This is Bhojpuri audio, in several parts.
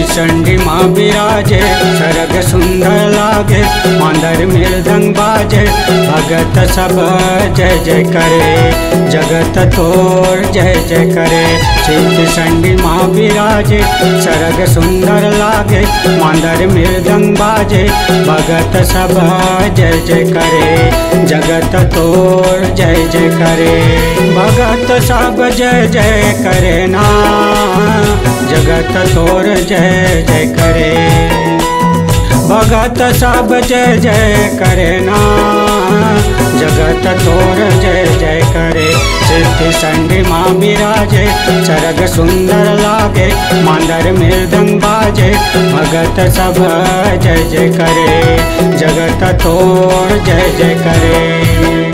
चंडी माँ विराजे सरग सुंदर लागे, मांदर मृदंग बाजे, भगत सब जय जय करे, जगत तोर जय जय करे। सिद्ध चंडी माँ विराजे सरग सुंदर लागे, मांदर मृदंग बाजे, भगत सब जय जय करे, जगत तोर जय जय करे। भगत सब जय जय करे ना, जगत तोर जय जय करे, भगत सब जय जय करे ना, जगत तोर जय जय करे। सिद्ध चंडी माँ विराजे सरग सुंदर लागे, मांदर मृदंग बाजे, भगत सब जय जय करे, जगत तोर जय जय करे।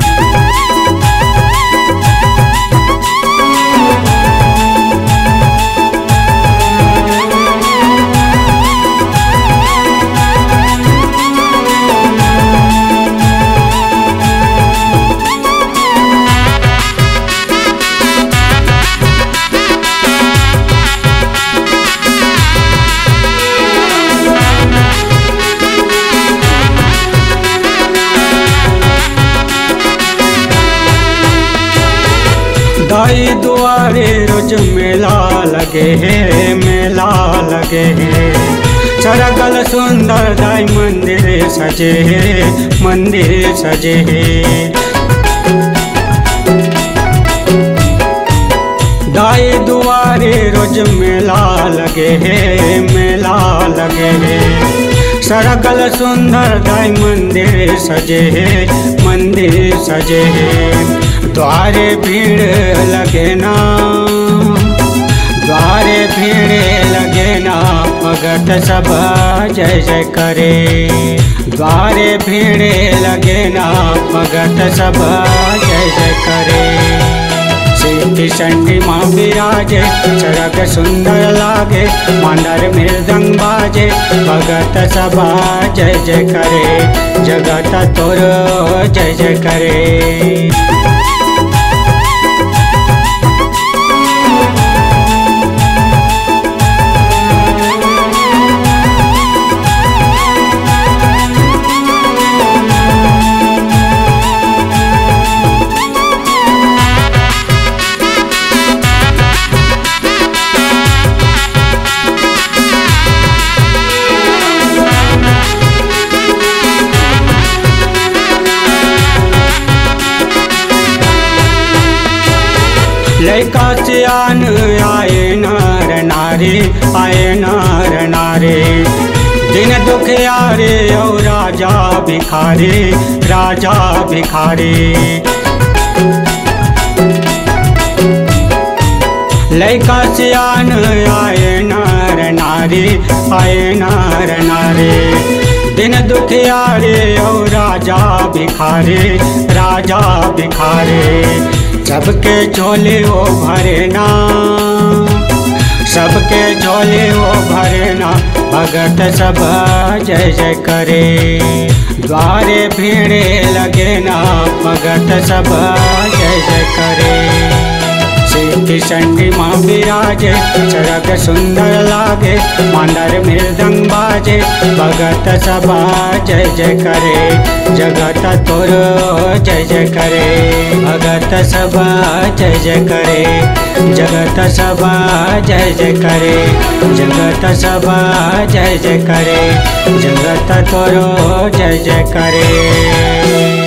दाई दुआरे रोज मेला लगे है, मेला लगे है, सरगल सुंदर दाई मंदिर सजे है, मंदिर सजे है। दाई दुआरे रोज मेला लगे है, मेला लगे है, सरगल सुंदर दाई मंदिर सजे है, मंदिर सजे है। द्वारे भीड़ लगे ना, द्वारे भीड़ लगे ना, भगत सब जय जय करे, द्वारे भीड़ लगे ना, भगत सब जय जय करे। सिद्ध चंडी माँ विराजे सरग सुंदर लागे, मांदर मृदंग बाजे, भगत सब जय जय करे, जगत तोर जय जय करे। लैका सियान आए नर नारी, आए नर नारी, दिन दुखियारे और राजा भिखारी, राजा भिखारी। लैका सियान आए नर नारी, आए नर नारी, दिन दुखियारे और राजा भिखारी, राजा भिखारी। सबके झोले वो भरे ना, सबके झोले वो भरे ना, भगत सब जय जय करे, द्वारे भीड़े लगे ना, भगत सब जय जय करे। सिद्ध चंडी माँ विराजे सरग सुंदर लागे, मांदर मृदंग बाजे, भगत सब जय जय करे, जगत तोर जय जय करे, भगत सब जय जय करे, जगत सब जय जय करे, जगत सब जय जय करे, जगत तोर जय जय करे।